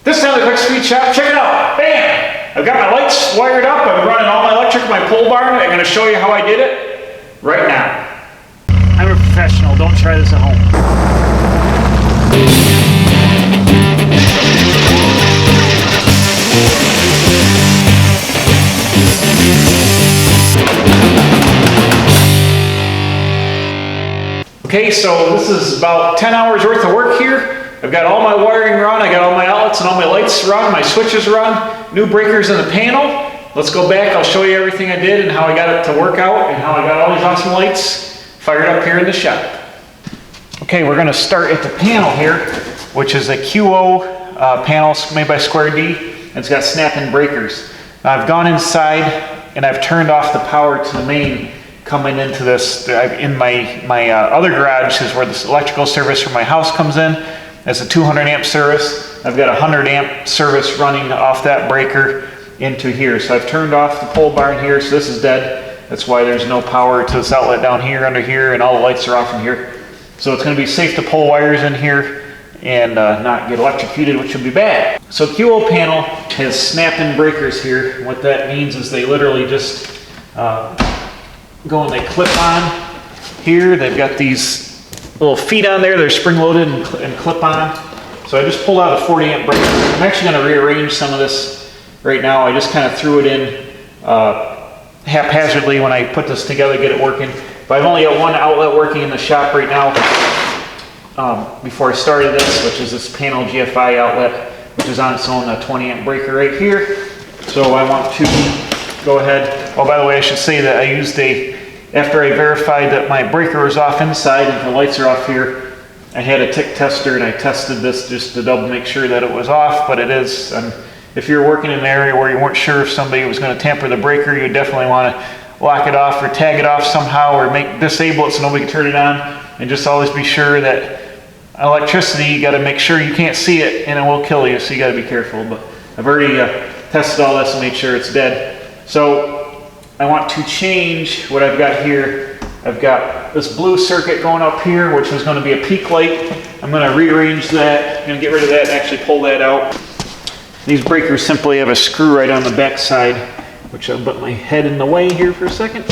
This time the quick speed shop, check it out, bam! I've got my lights wired up, I'm running all my electric in my pole barn. I'm gonna show you how I did it right now. I'm a professional, don't try this at home. Okay, so this is about 10 hours worth of work here. I've got all my wiring run, I got all my outlets and all my lights run, my switches run, new breakers in the panel. Let's go back, I'll show you everything I did and how I got it to work out and how I got all these awesome lights fired up here in the shop. Okay, we're gonna start at the panel here, which is a QO panel made by Square D. It's got snap-in breakers. Now, I've gone inside and I've turned off the power to the main coming into this. In my other garage is where this electrical service for my house comes in. It's a 200 amp service. I've got a 100 amp service running off that breaker into here. So I've turned off the pole barn here, so this is dead. That's why there's no power to this outlet down here, under here, and all the lights are off in here. So it's gonna be safe to pull wires in here and not get electrocuted, which would be bad. So QO panel has snap-in breakers here. What that means is they literally just go and they clip on here. They've got these little feet on there. They're spring-loaded and clip on. So I just pulled out a 40 amp breaker. I'm actually going to rearrange some of this right now. I just kind of threw it in haphazardly when I put this together, get it working. But I've only got one outlet working in the shop right now before I started this, which is this panel GFI outlet, which is on its own 20 amp breaker right here. So I want to go ahead. Oh, by the way, I should say that I used after I verified that my breaker was off inside and the lights are off here, I had a tick tester and I tested this just to double make sure that it was off, but it is. If you're working in an area where you weren't sure if somebody was going to tamper the breaker, you definitely want to lock it off or tag it off somehow or disable it so nobody can turn it on. And just always be sure that electricity, you got to make sure you can't see it and it will kill you, so you got to be careful. But I've already tested all this and made sure it's dead. So I want to change what I've got here. I've got this blue circuit going up here, which is going to be a peak light. I'm going to rearrange that. I'm going to get rid of that and actually pull that out. These breakers simply have a screw right on the back side, which I'll put my head in the way here for a second.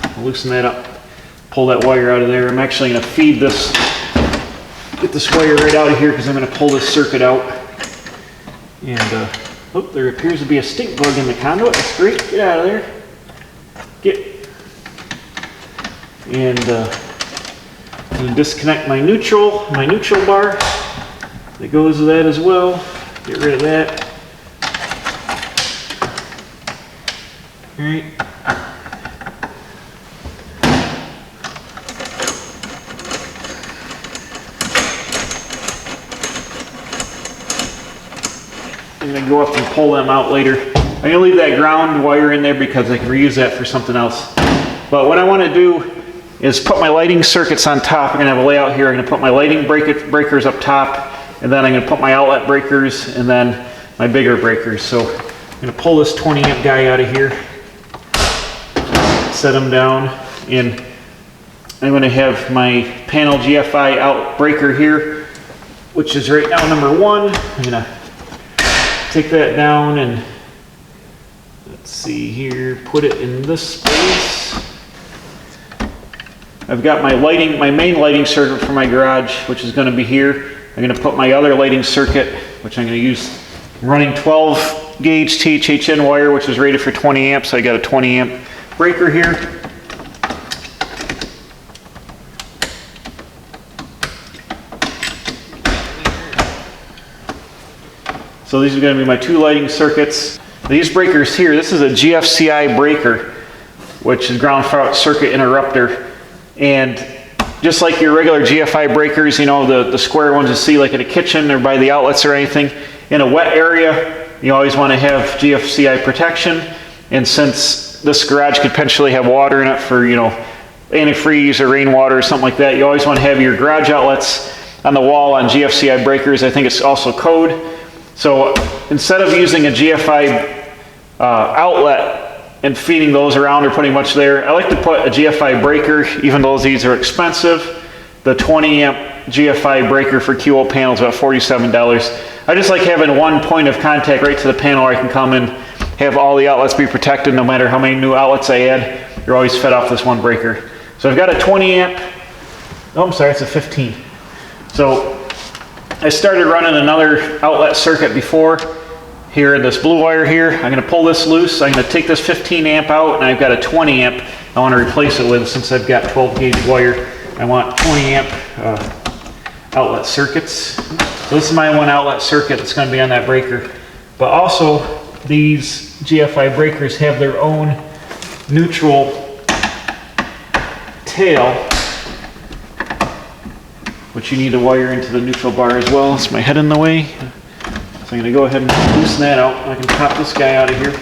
I'll loosen that up, pull that wire out of there. I'm actually going to feed this, get this wire right out of here because I'm going to pull this circuit out. And oh, there appears to be a stink bug in the conduit. That's great. Get out of there. And I'm going to disconnect my neutral bar that goes with that as well. Get rid of that. All right. I'm going to go up and pull them out later. I'm going to leave that ground wire in there because I can reuse that for something else. But what I want to do is put my lighting circuits on top. I'm going to have a layout here. I'm going to put my lighting breakers up top, and then I'm going to put my outlet breakers, and then my bigger breakers. So I'm going to pull this 20 amp guy out of here, set them down, and I'm going to have my panel GFI out breaker here, which is right now number 1. I'm going to take that down and let's see here, put it in this space. I've got my main lighting circuit for my garage, which is going to be here. I'm going to put my other lighting circuit, which I'm going to use running 12 gauge THHN wire, which is rated for 20 amps. So I got a 20 amp breaker here. So these are going to be my 2 lighting circuits. These breakers here, this is a GFCI breaker, which is ground fault circuit interrupter. And just like your regular GFI breakers, you know, the square ones you see like in a kitchen or by the outlets or anything, in a wet area, you always want to have GFCI protection. And since this garage could potentially have water in it for, you know, antifreeze or rainwater or something like that, you always want to have your garage outlets on the wall on GFCI breakers. I think it's also code. So instead of using a GFI outlet and feeding those around or putting much there, I like to put a GFI breaker, even though these are expensive, the 20 amp GFI breaker for QO panels, about $47. I just like having one point of contact right to the panel where I can come and have all the outlets be protected no matter how many new outlets I add. You're always fed off this one breaker. So I've got a 20 amp, oh I'm sorry, it's a 15. So I started running another outlet circuit before here in this blue wire here. I'm going to pull this loose. I'm going to take this 15 amp out, and I've got a 20 amp I want to replace it with. Since I've got 12 gauge wire, I want 20 amp outlet circuits. So this is my one outlet circuit that's going to be on that breaker. But also these GFI breakers have their own neutral tail, which you need to wire into the neutral bar as well. It's my head in the way. So I'm going to go ahead and loosen that out. I can pop this guy out of here.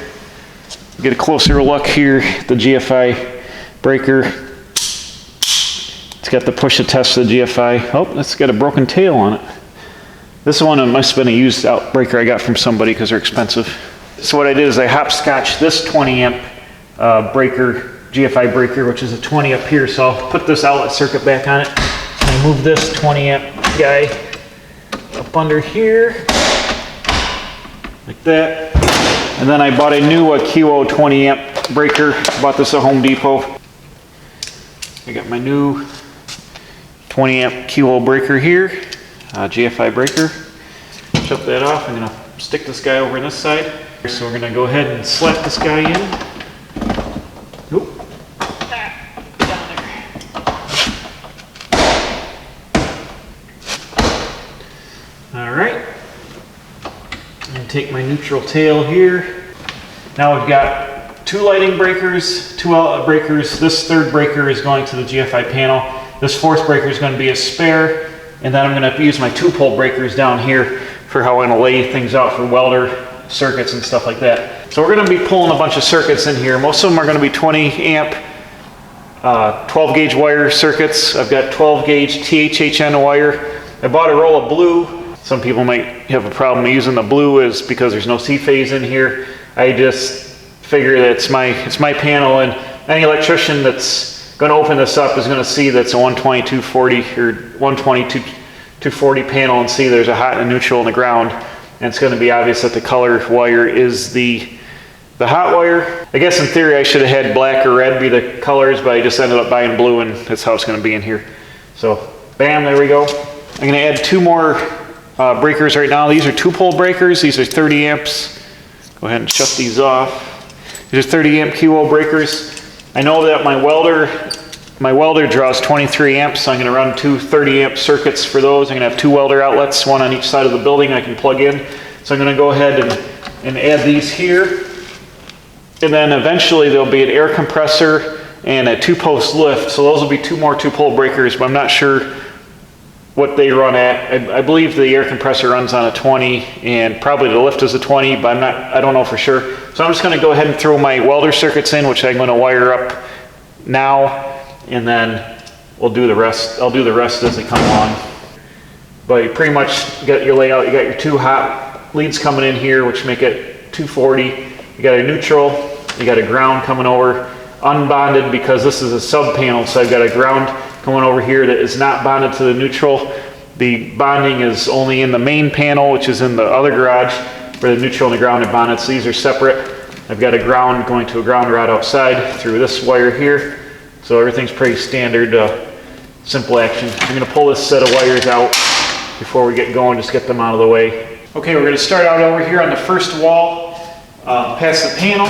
Get a closer look here. The GFI breaker. It's got the push to test the GFI. Oh, it's got a broken tail on it. This one must have been a used out breaker I got from somebody because they're expensive. So what I did is I hopscotched this 20 amp breaker, GFI breaker, which is a 20 up here. So I'll put this outlet circuit back on it. I move this 20 amp guy up under here, like that. And then I bought a new QO 20 amp breaker. Bought this at Home Depot. I got my new 20 amp QO breaker here, GFI breaker. Shut that off. I'm gonna stick this guy over on this side. So we're gonna go ahead and slap this guy in. Oop. Down there. All right. And take my neutral tail here. Now we've got two lighting breakers, two outlet breakers. This third breaker is going to the GFI panel. This fourth breaker is going to be a spare. And then I'm going to use my 2-pole breakers down here for how I'm going to lay things out for welder circuits and stuff like that. So we're going to be pulling a bunch of circuits in here. Most of them are going to be 20 amp, 12 gauge wire circuits. I've got 12 gauge THHN wire. I bought a roll of blue. Some people might have a problem using the blue is because there's no C-phase in here. I just figure that it's my panel, and any electrician that's going to open this up is going to see that's a 120-240 or 120-240 panel and see there's a hot and a neutral in the ground. And it's going to be obvious that the color wire is the hot wire. I guess in theory I should have had black or red be the colors, but I just ended up buying blue, and that's how it's going to be in here. So bam, there we go. I'm going to add two more breakers right now. These are 2-pole breakers. These are 30 amps. Go ahead and shut these off. These are 30 amp QO breakers. I know that my welder draws 23 amps, so I'm going to run two 30 amp circuits for those. I'm going to have two welder outlets, one on each side of the building I can plug in. So I'm going to go ahead and add these here. And then eventually there'll be an air compressor and a 2-post lift. So those will be two more 2-pole breakers, but I'm not sure what they run at. I believe the air compressor runs on a 20 and probably the lift is a 20, but I don't know for sure. So I'm just going to go ahead and throw my welder circuits in, which I'm going to wire up now, and then we'll do the rest. I'll do the rest as they come along. But you pretty much got your layout. You got your two hot leads coming in here, which make it 240. You got a neutral, you got a ground coming over, unbonded because this is a sub panel, so I've got a ground coming over here that is not bonded to the neutral. The bonding is only in the main panel, which is in the other garage, where the neutral and the ground are bonded, so these are separate. I've got a ground going to a ground rod outside through this wire here, so everything's pretty standard, simple action. I'm going to pull this set of wires out before we get going, just get them out of the way. Okay, we're going to start out over here on the first wall, past the panel.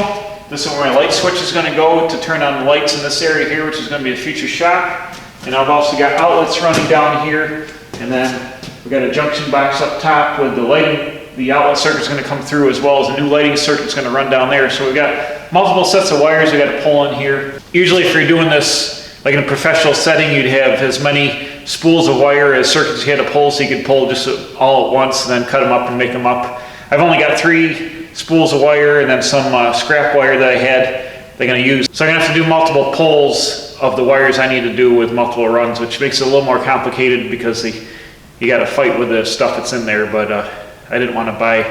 This is where my light switch is going to go to turn on the lights in this area here, which is going to be a future shop. And I've also got outlets running down here, and then we've got a junction box up top with the lighting. The outlet circuit's going to come through, as well as a new lighting circuit's going to run down there. So we've got multiple sets of wires we got to pull in here. Usually if you're doing this like in a professional setting, you'd have as many spools of wire as circuits you had to pull, so you could pull just all at once and then cut them up and make them up. I've only got 3 spools of wire and then some scrap wire that I had they're going to use. So I'm going to have to do multiple pulls of the wires I need to do with multiple runs, which makes it a little more complicated because you got to fight with the stuff that's in there. But I didn't want to buy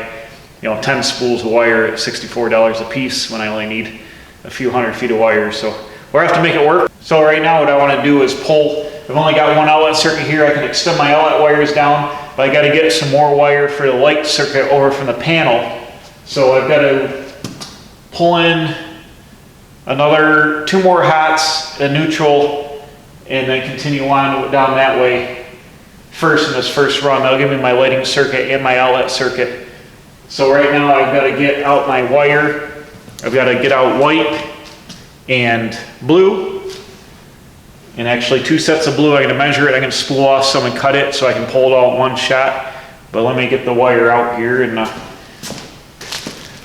10 spools of wire at $64 a piece when I only need a few hundred feet of wire. So we'll have to make it work. So right now what I want to do is pull I've only got one outlet circuit here. I can extend my outlet wires down, but I got to get some more wire for the light circuit over from the panel. So I've got to pull in another 2 more hots, a neutral, and then continue on down that way first in this first run. That'll give me my lighting circuit and my outlet circuit. So right now I've got to get out my wire. I've got to get out white and blue, and actually 2 sets of blue. I'm going to measure it. I'm going to spool off some and cut it so I can pull it all in one shot. But let me get the wire out here, and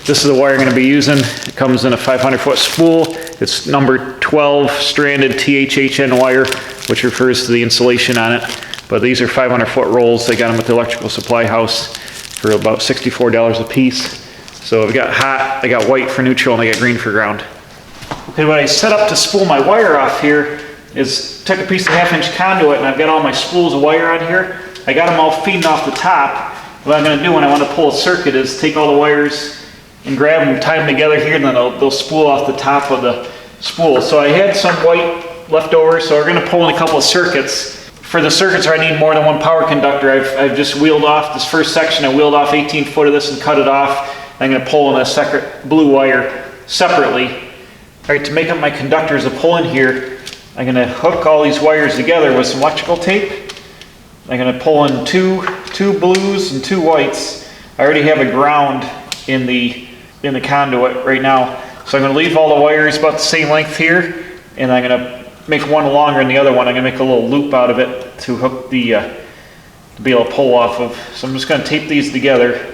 this is the wire I'm going to be using. It comes in a 500-foot spool. It's number 12 stranded THHN wire, which refers to the insulation on it. But these are 500-foot rolls. They got them at the electrical supply house for about $64 a piece. So I've got hot, I got white for neutral, and I got green for ground. Okay, what I set up to spool my wire off here is took a piece of 1/2-inch conduit, and I've got all my spools of wire on here. I got them all feeding off the top. What I'm going to do when I want to pull a circuit is take all the wires and grab them, tie them together here, and then they'll spool off the top of the spool. So I had some white left over, so we're going to pull in a couple of circuits. For the circuits where I need more than one power conductor, I've just wheeled off this first section. I wheeled off 18 foot of this and cut it off. I'm going to pull in a separate blue wire separately. All right, to make up my conductors to pull in here, I'm going to hook all these wires together with some electrical tape. I'm going to pull in two blues and 2 whites. I already have a ground in the conduit right now. So I'm going to leave all the wires about the same length here, and I'm going to make one longer than the other one. I'm going to make a little loop out of it to hook the, to be able to pull off of. So I'm just going to tape these together.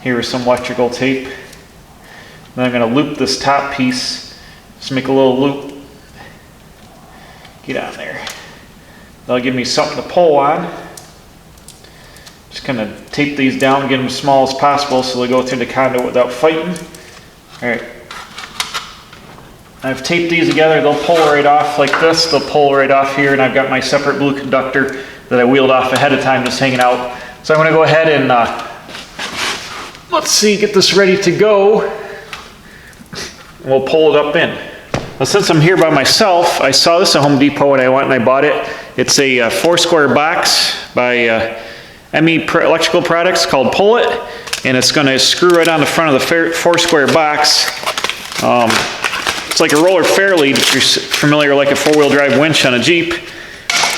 Here is some electrical tape. Then I'm going to loop this top piece. Just make a little loop. Get on there. That'll give me something to pull on. Just kind of tape these down, get them as small as possible so they go through the conduit without fighting. All right. I've taped these together. They'll pull right off like this. They'll pull right off here, and I've got my separate blue conductor that I wheeled off ahead of time just hanging out. So I'm going to go ahead and let's see, get this ready to go. We'll pull it up in. Well, since I'm here by myself, I saw this at Home Depot and I went and I bought it. It's a 4-square box by ME Electrical Products called Pull It, and it's going to screw right on the front of the 4-square box. It's like a roller fairlead, if you're familiar, like a 4-wheel drive winch on a Jeep.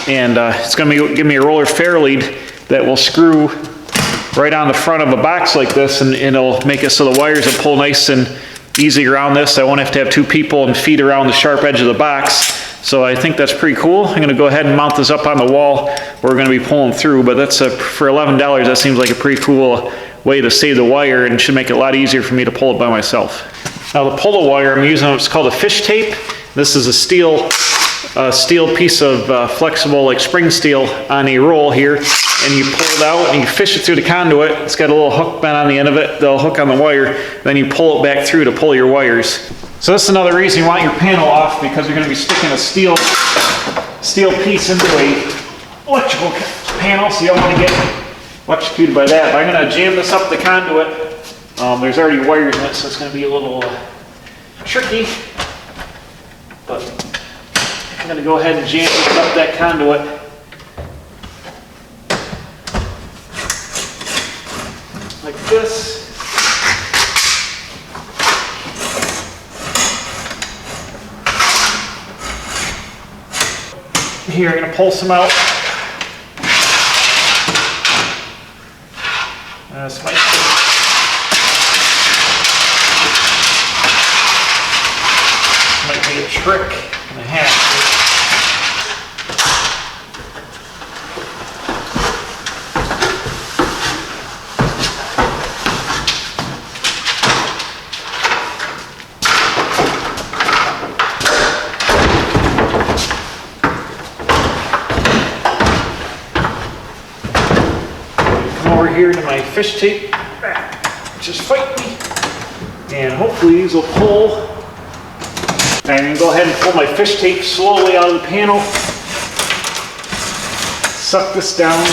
And it's going to give me a roller fairlead that will screw right on the front of a box like this, and it'll make it so the wires will pull nice and easy around this. I won't have to have 2 people and feet around the sharp edge of the box. So I think that's pretty cool. I'm going to go ahead and mount this up on the wall where we're going to be pulling through, but that's for $11, that seems like a pretty cool way to save the wire and should make it a lot easier for me to pull it by myself. Now to pull the wire, I'm using what's called a fish tape. This is a steel piece of flexible, like spring steel on a roll here, and you pull it out and you fish it through the conduit. It's got a little hook bent on the end of it. They'll hook on the wire. Then you pull it back through to pull your wires. So that's another reason you want your panel off, because you're going to be sticking a steel piece into a electrical panel, so you don't want to get electrocuted by that. But I'm going to jam this up the conduit. There's already wires in it, so it's going to be a little tricky. But I'm going to go ahead and jam this up that conduit. Like this. Here, I'm going to pull some out. This might be a trick and a half. Here to my fish tape, which is fighting me, and hopefully these will pull. I'm going to go ahead and pull my fish tape slowly out of the panel, suck this down.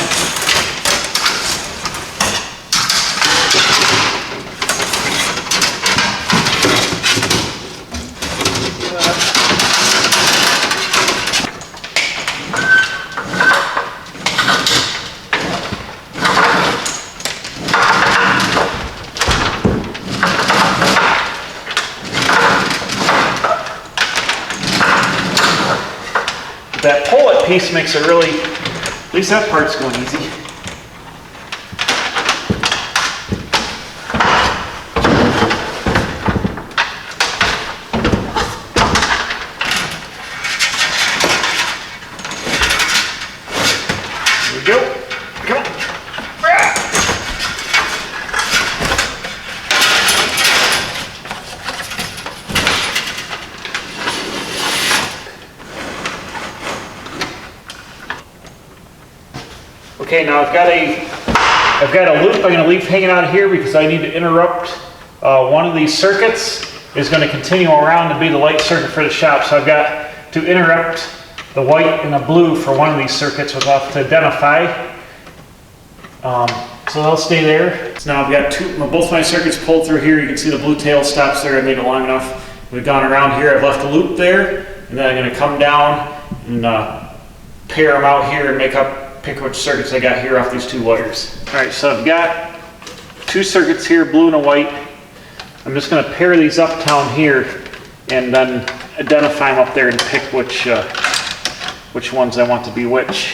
piece makes it really, at least that part's going easy. There we go. Come on. Okay, now I've got a loop I'm going to leave hanging out here because I need to interrupt one of these circuits. Is going to continue around to be the light circuit for the shop. So I've got to interrupt the white and the blue for one of these circuits, which I'll have to identify. So they'll stay there. So now I've got both my circuits pulled through here. You can see the blue tail stops there. I made it long enough. We've gone around here. I've left a loop there, and then I'm going to come down and pair them out here and pick which circuits I got here off these two wires. All right, so I've got two circuits here, blue and a white. I'm just going to pair these uptown here and then identify them up there and pick which ones I want to be which.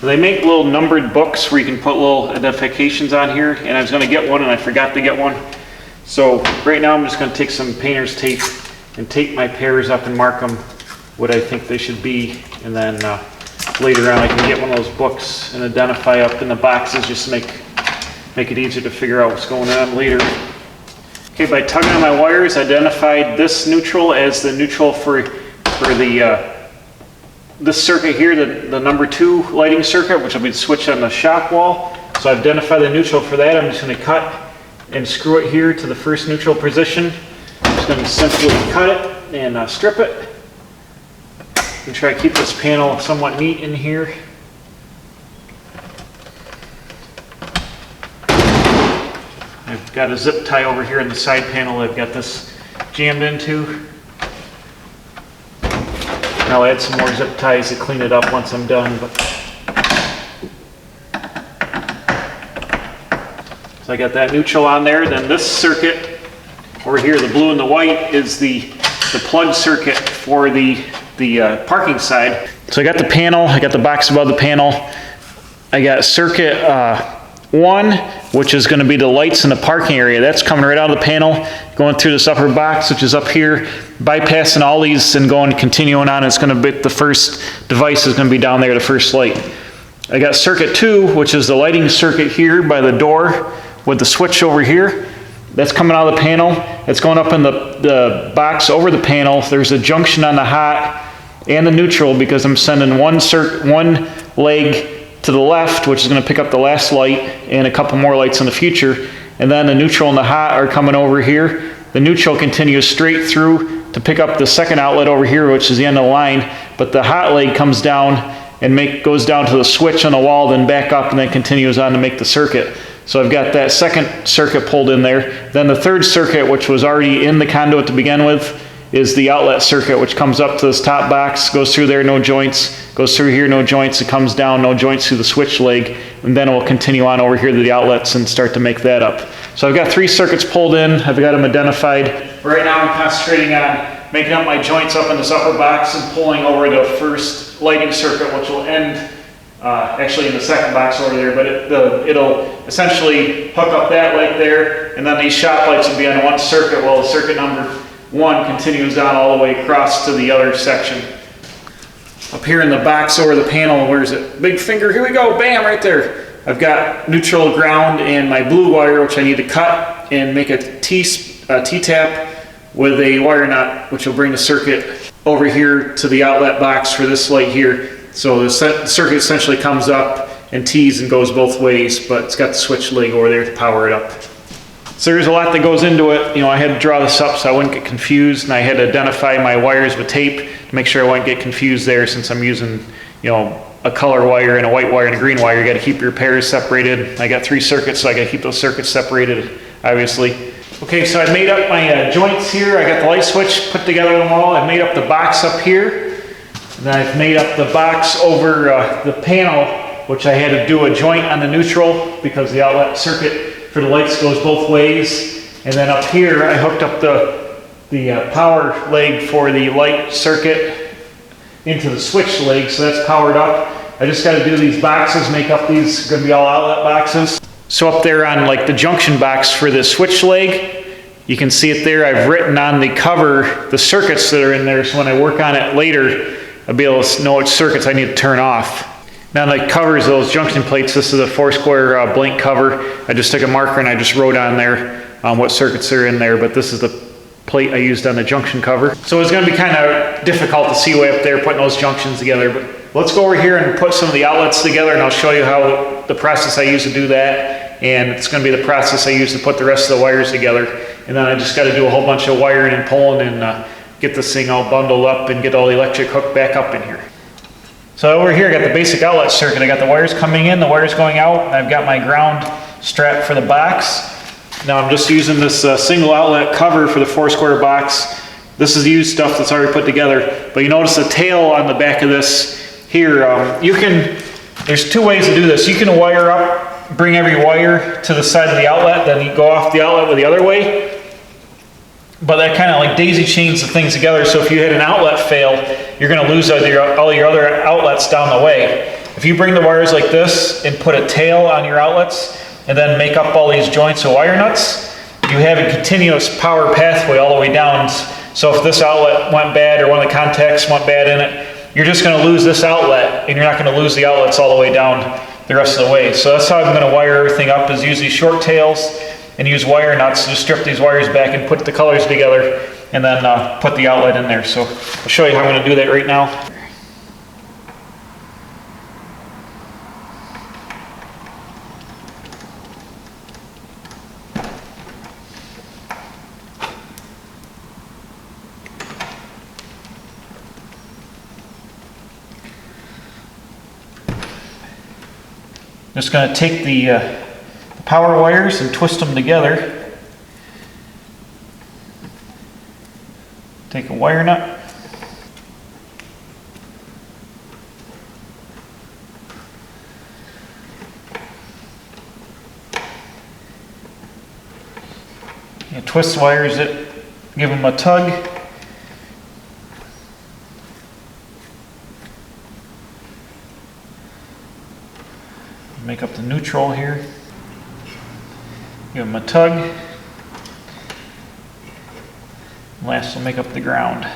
They make little numbered books where you can put little identifications on here, and I was going to get one and I forgot to get one. So right now I'm just going to take some painter's tape and tape my pairs up and mark them what I think they should be, and then later on I can get one of those books and identify up in the boxes just to make it easier to figure out what's going on later. Okay, by tugging on my wires, I identified this neutral as the neutral for this circuit here, the number 2 lighting circuit, which will be the switch on the shop wall. So I've identified the neutral for that. I'm just going to cut and screw it here to the first neutral position. I'm just going to simply cut it and strip it. And try to keep this panel somewhat neat in here. I've got a zip tie over here in the side panel I've got this jammed into. I'll add some more zip ties to clean it up once I'm done. So I got that neutral on there. Then this circuit over here, the blue and the white, is the plug circuit for the parking side. So I got the panel, I got the box above the panel. I got circuit 1, which is going to be the lights in the parking area. That's coming right out of the panel, going through this upper box, which is up here, bypassing all these and continuing on. It's going to be the first device is going to be down there, the first light. I got circuit 2, which is the lighting circuit here by the door with the switch over here. That's coming out of the panel. It's going up in the box over the panel. There's a junction on the hot and the neutral because I'm sending one leg to the left, which is going to pick up the last light and a couple more lights in the future. And then the neutral and the hot are coming over here. The neutral continues straight through to pick up the second outlet over here, which is the end of the line. But the hot leg comes down and goes down to the switch on the wall, then back up, and then continues on to make the circuit. So I've got that second circuit pulled in there. Then the third circuit, which was already in the conduit to begin with, is the outlet circuit, which comes up to this top box, goes through there, no joints, goes through here, no joints, it comes down, no joints through the switch leg, and then it will continue on over here to the outlets and start to make that up. So I've got 3 circuits pulled in, I've got them identified. Right now I'm concentrating on making up my joints up in this upper box and pulling over the first lighting circuit, which will end actually in the second box over there, but it'll essentially hook up that light there, and then these shop lights will be on one circuit while the circuit number 1 continues down all the way across to the other section. Up here in the box over the panel, where's it? Big finger, here we go, bam, right there. I've got neutral, ground, and my blue wire, which I need to cut and make a T-tap with a wire nut, which will bring the circuit over here to the outlet box for this light here. So the circuit essentially comes up and tees and goes both ways, but it's got the switch leg over there to power it up. So there's a lot that goes into it. I had to draw this up so I wouldn't get confused, and I had to identify my wires with tape to make sure I wouldn't get confused there, since I'm using, a color wire and a white wire and a green wire. You got to keep your pairs separated. I got 3 circuits, so I got to keep those circuits separated, obviously. Okay, so I made up my joints here. I got the light switch put together on the wall. I made up the box up here. And then I've made up the box over the panel, which I had to do a joint on the neutral because the outlet circuit for the lights goes both ways. And then up here I hooked up the power leg for the light circuit into the switch leg, so that's powered up. I just got to do these boxes, make up these, going to be all outlet boxes. So up there on like the junction box for the switch leg, you can see it there. I've written on the cover the circuits that are in there, so when I work on it later, I'll be able to know which circuits I need to turn off. Now the covers, those junction plates, this is a 4-square blank cover. I just took a marker and I just wrote on there what circuits are in there, but this is the plate I used on the junction cover. So it's going to be kind of difficult to see way up there putting those junctions together, but let's go over here and put some of the outlets together, and I'll show you how the process I use to do that, and it's going to be the process I use to put the rest of the wires together. And then I just got to do a whole bunch of wiring and pulling and get this thing all bundled up and get all the electric hooked back up in here. So over here I got the basic outlet circuit. I got the wires coming in, the wires going out, and I've got my ground strap for the box. Now I'm just using this single outlet cover for the 4-square box. This is used stuff that's already put together, but you notice the tail on the back of this here. There's 2 ways to do this. You can wire up, bring every wire to the side of the outlet, then you go off the outlet with the other way. But that kind of like daisy chains the things together, so if you had an outlet fail, you're going to lose all your other outlets down the way. If you bring the wires like this and put a tail on your outlets, and then make up all these joints of wire nuts, you have a continuous power pathway all the way down. So if this outlet went bad or one of the contacts went bad in it, you're just going to lose this outlet, and you're not going to lose the outlets all the way down the rest of the way. So that's how I'm going to wire everything up, is use these short tails and use wire nuts to strip these wires back and put the colors together, and then put the outlet in there. So I'll show you how I'm going to do that right now. Just going to take the power wires and twist them together. Take a wire nut. You twist the wires, give them a tug. Make up the neutral here. Give them a tug. Last, we'll make up the ground.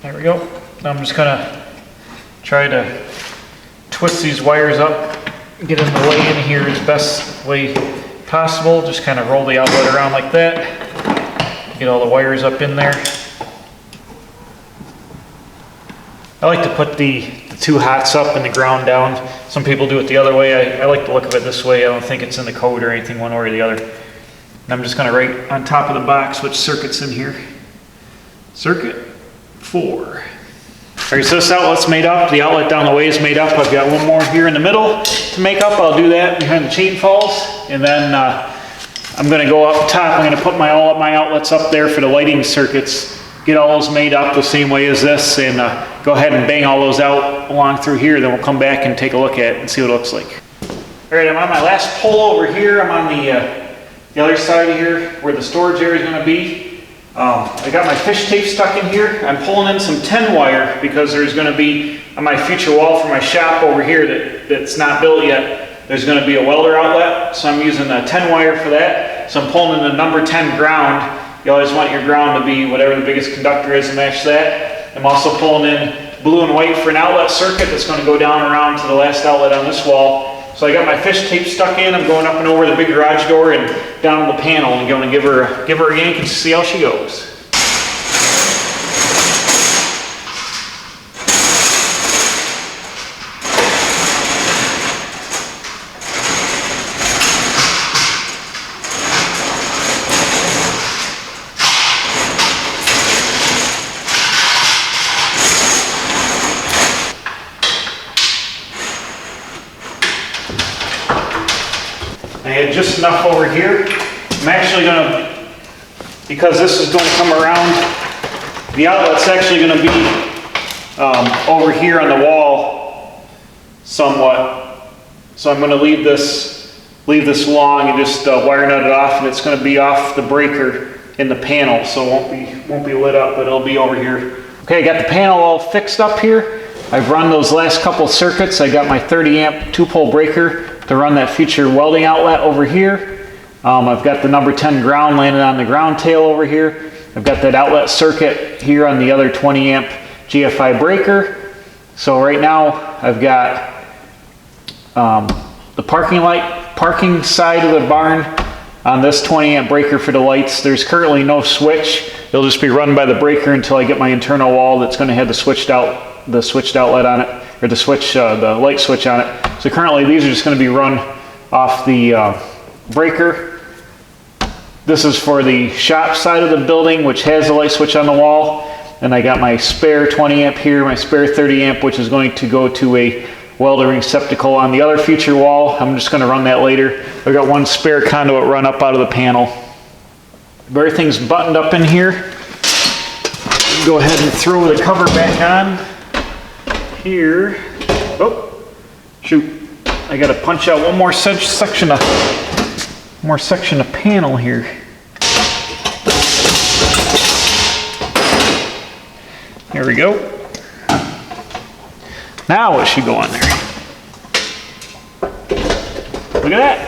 There we go. Now I'm just gonna try to twist these wires up, get them to lay in here as best way possible. Just kind of roll the outlet around like that. Get all the wires up in there. I like to put the 2 hots up and the ground down. Some people do it the other way. I like the look of it this way. I don't think it's in the code or anything one way or the other. And I'm just going to write on top of the box which circuit's in here. Circuit 4. Alright, so this outlet's made up. The outlet down the way is made up. I've got one more here in the middle to make up. I'll do that behind the chain falls. And then I'm going to go up top. I'm going to put all of my outlets up there for the lighting circuits. Get all those made up the same way as this, and go ahead and bang all those out along through here. Then we'll come back and take a look at it and see what it looks like. All right, I'm on my last pole over here. I'm on the other side of here where the storage area is going to be. I got my fish tape stuck in here. I'm pulling in some 10 wire because there's going to be on my future wall for my shop over here that's not built yet. There's going to be a welder outlet, so I'm using 10 wire for that. So I'm pulling in the number 10 ground. You always want your ground to be whatever the biggest conductor is to match that. I'm also pulling in blue and white for an outlet circuit that's going to go down around to the last outlet on this wall. So I got my fish tape stuck in. I'm going up and over the big garage door and down to the panel and going to give her a yank and see how she goes. I had just enough over here. I'm actually going to, because this is going to come around, the outlet's actually going to be over here on the wall somewhat. So I'm going to leave this leave this long and just wire nut it off, and it's going to be off the breaker in the panel, so it won't be lit up, but it'll be over here. Okay, I got the panel all fixed up here. I've run those last couple circuits. I got my 30 amp 2-pole breaker to run that future welding outlet over here. I've got the number 10 ground landed on the ground tail over here. I've got that outlet circuit here on the other 20 amp GFI breaker. So right now I've got the parking side of the barn on this 20 amp breaker for the lights. There's currently no switch. It'll just be run by the breaker until I get my internal wall that's going to have the switched outlet on it, or the light switch on it. So currently these are just going to be run off the breaker. This is for the shop side of the building, which has the light switch on the wall. And I got my spare 20 amp here, my spare 30 amp, which is going to go to a welder receptacle on the other future wall. I'm just going to run that later. I've got one spare conduit run up out of the panel. Everything's buttoned up in here. Go ahead and throw the cover back on here. Oh, shoot. I got to punch out one more section of panel here. There we go. Now it should go on there. Look at that.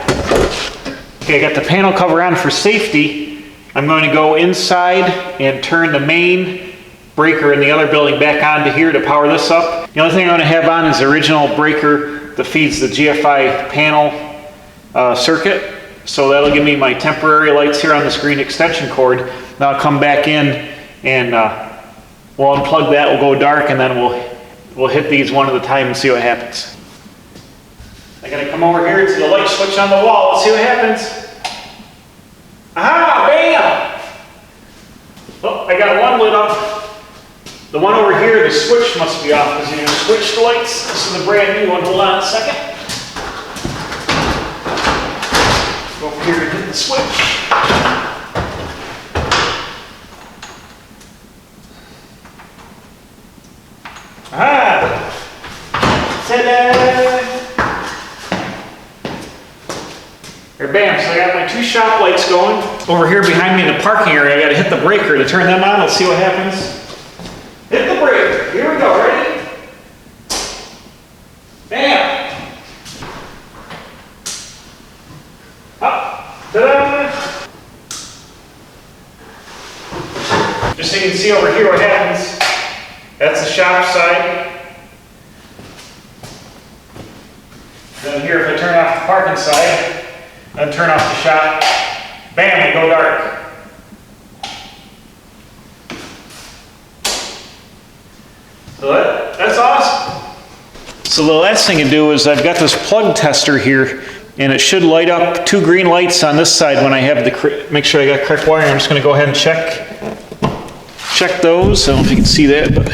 Okay, I got the panel cover on for safety. I'm going to go inside and turn the main breaker in the other building back onto here to power this up. The only thing I'm going to have on is the original breaker that feeds the GFI panel circuit. So that'll give me my temporary lights here on this green extension cord. Now I'll come back in and we'll unplug that, we'll go dark, and then we'll hit these one at a time and see what happens. I gotta come over here to the light switch on the wall. Let's see what happens. Aha, bam! Oh, I got one lit up. The one over here, the switch must be off because you need to switch the lights. This is a brand new one. Hold on a second. Go over here and hit the switch. Ah! Ta-da! There, bam, so I got my 2 shop lights going. Over here behind me in the parking area, I gotta hit the breaker to turn them on. Let's see what happens. Hit the breaker. Here we go, ready? Bam! Up. Ta-da! Just so you can see over here what happens. That's the shop side. Then here, if I turn off the parking side, then turn off the shop, bam, we go dark. So that's awesome. So the last thing to do is I've got this plug tester here, and it should light up 2 green lights on this side when I have make sure I got correct wiring. I'm just going to go ahead and check those. I don't know if you can see that, but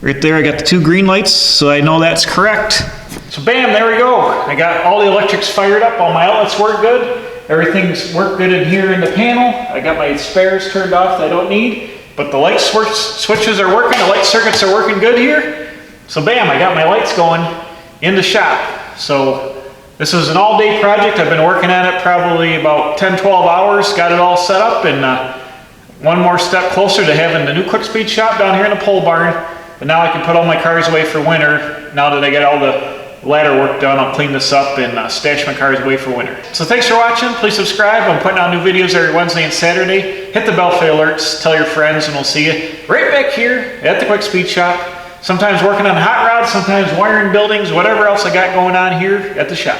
right there I got the 2 green lights, so I know that's correct. So bam, there we go. I got all the electrics fired up, all my outlets work good, everything's worked good in here in the panel. I got my spares turned off that I don't need, but the light switches are working, the light circuits are working good here. So bam, I got my lights going in the shop. So this is an all-day project. I've been working on it probably about 10-12 hours, got it all set up, and one more step closer to having the new quick speed shop down here in the pole barn. But now I can put all my cars away for winter. Now that I got all the ladder work done, I'll clean this up and stash my cars away for winter. So thanks for watching. Please subscribe. I'm putting out new videos every Wednesday and Saturday. Hit the bell for alerts. Tell your friends, and we'll see you right back here at the quick speed shop. Sometimes working on hot rods, sometimes wiring buildings, whatever else I got going on here at the shop.